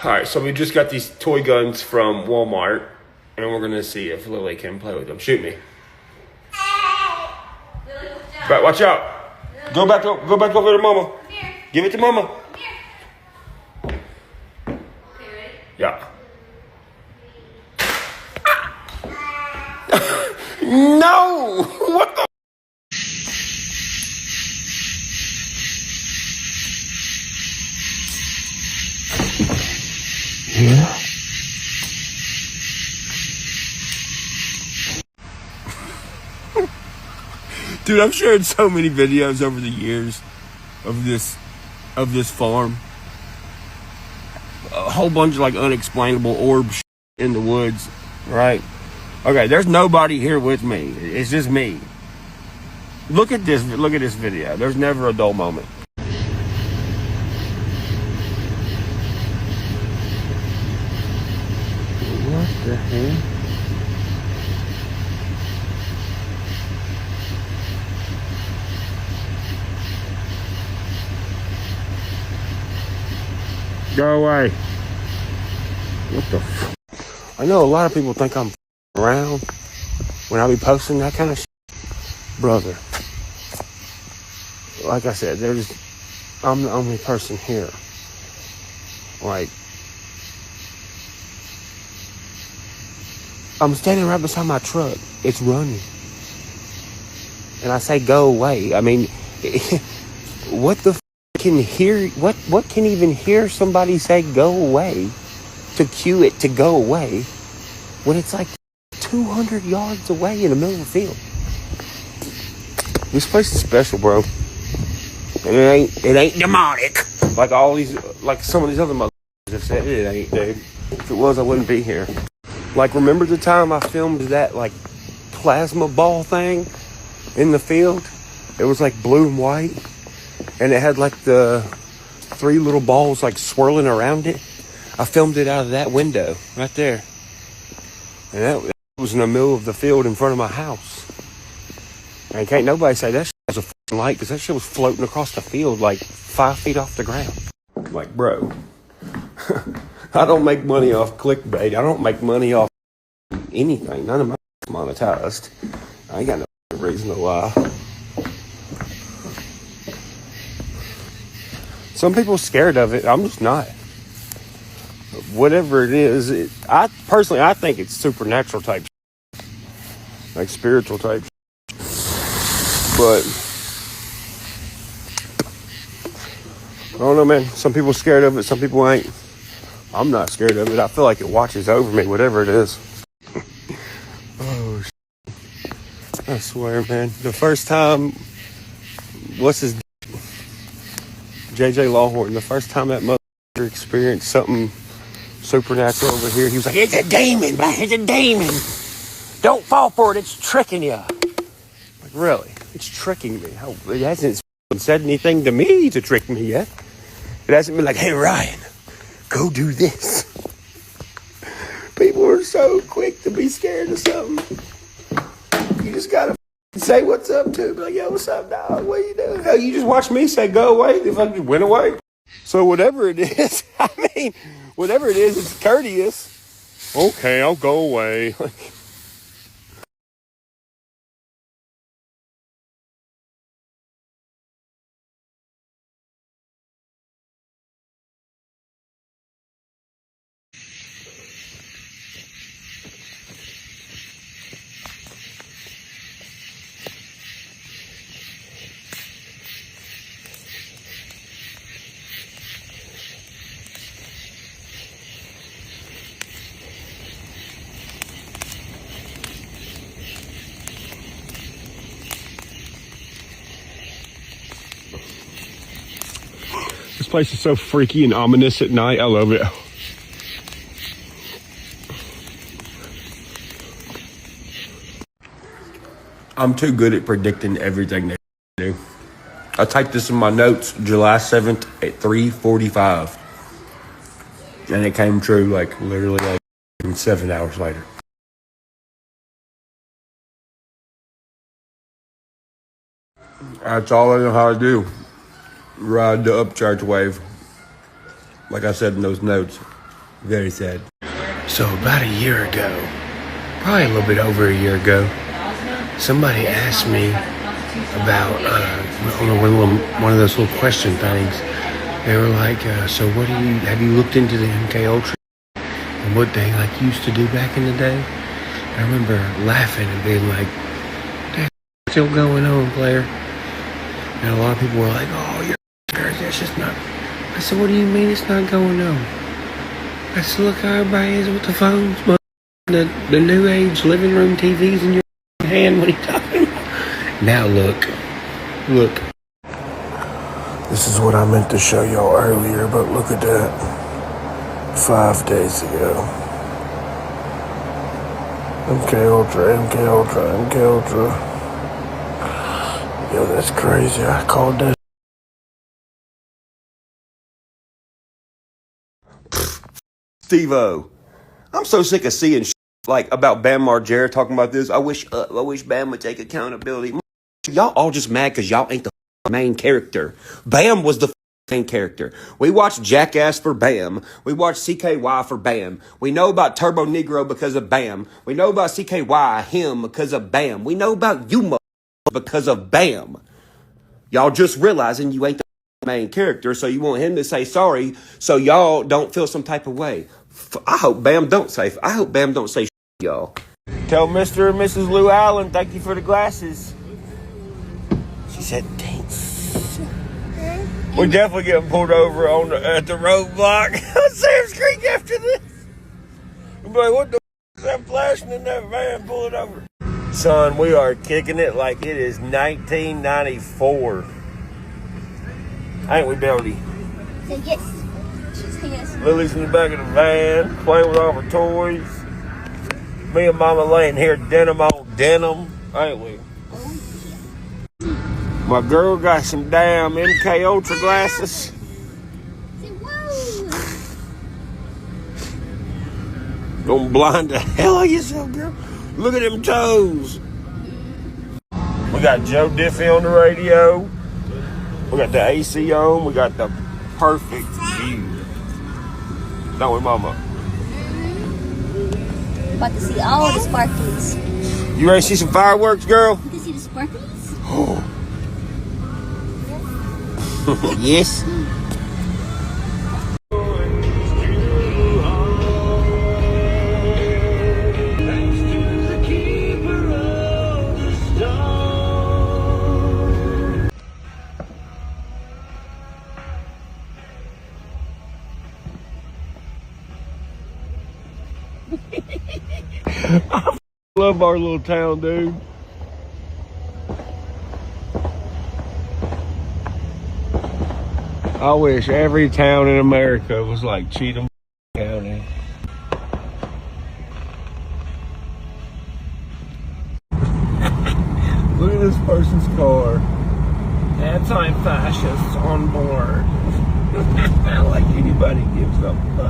All right, so we just got these toy guns from Walmart, and we're gonna see if Lily can play with them. Shoot me. Right, watch out. Go back over to Mama. Give it to Mama. Yeah. No! What the? Yeah. Dude, I've shared so many videos over the years of this farm. A whole bunch of like unexplainable orbs in the woods, right? Okay, there's nobody here with me. It's just me. Look at this video. There's never a dull moment. What the hell? Go away. What the f? I know a lot of people think I'm around when I be posting that kind of shit. Brother. Like I said, I'm the only person here. Like, I'm standing right beside my truck. It's running. And I say, go away. I mean, what the f can hear, what can even hear somebody say go away to cue it to go away when it's like 200 yards away in the middle of the field? This place is special, bro. And it ain't demonic. Like some of these other motherfuckers have said it ain't, dude. If it was, I wouldn't be here. Like, remember the time I filmed that, like, plasma ball thing in the field? It was, like, blue and white. And it had, like, the 3 little balls, like, swirling around it. I filmed it out of that window right there. And that was in the middle of the field in front of my house. And can't nobody say that shit was a fucking light, because that shit was floating across the field, like, 5 feet off the ground. Like, bro, I don't make money off clickbait. I don't make money off anything. None of my monetized. I ain't got no reason to lie. Some people scared of it. I'm just not. Whatever it is, I think it's supernatural type shit. Like spiritual type shit. But I don't know, man. Some people scared of it, some people ain't. I'm not scared of it. I feel like it watches over me, whatever it is. Oh, shit. I swear, man. The first time, what's his JJ Lawhorn, the first time that motherfucker experienced something supernatural over here, he was like, it's a demon, man. It's a demon. Don't fall for it. It's tricking you. Like, really? It's tricking me. It hasn't said anything to me to trick me yet. It hasn't been like, hey, Ryan, go do this. People are so quick to be scared of something. You just gotta say what's up to it. Be like, yo, what's up, dog? What you doing? Hell, you just watch me say go away. If I just went away. So whatever it is, whatever it is, it's courteous. Okay, I'll go away. This place is so freaky and ominous at night. I love it. I'm too good at predicting everything they do. I typed this in my notes July 7th at 3:45. And it came true like literally like 7 hours later. That's all I know how to do. Ride the Upchurch wave. Like I said in those notes. Very sad. So about a year ago, probably a little bit over a year ago, somebody asked me about one of those little question things. They were like, "So what have you looked into the MK Ultra and what they like used to do back in the day?" I remember laughing and being like, "That's still going on, player." And a lot of people were like, "Oh, you're crazy. That's just not." I said, "What do you mean it's not going on?" I said, "Look how everybody is with the phones, the new age living room TVs in your hand. What are you talking about?" Now look. This is what I meant to show y'all earlier, but look at that. 5 days ago. MK Ultra. Yo, that's crazy. I called that. Steve-O, I'm so sick of seeing like about Bam Margera talking about this. I wish Bam would take accountability. Y'all all just mad because y'all ain't the main character. Bam was the main character. We watched Jackass for Bam. We watched CKY for Bam. We know about Turbo Negro because of Bam. We know about CKY, him, because of Bam. We know about you because of Bam. Y'all just realizing you ain't the main character, so you want him to say sorry so y'all don't feel some type of way. I hope Bam don't say y'all. Tell Mr. and Mrs. Lou Allen, thank you for the glasses. She said thanks. We're definitely getting pulled over at the roadblock on Sam's Creek after this. We'll be like, what the is that flashing in that van? Pull it over. Son, we are kicking it like it is 1994. Ain't we, Beldy? Say yes. Say yes. Lily's in the back of the van, playing with all her toys. Me and Mama laying here denim on denim. Ain't we? My girl got some damn MK Ultra glasses. Say whoa. Gonna blind the hell out of yourself, girl. Look at them toes. We got Joe Diffie on the radio. We got the AC on. We got the perfect view. Don't we, Mama? About to see all the sparkles. You ready to see some fireworks, girl? You can see the sparkles? Oh. Yes. I love our little town, dude. I wish every town in America was like Cheatham County. Look at this person's car. Anti-fascists on board. Not like anybody gives a fuck.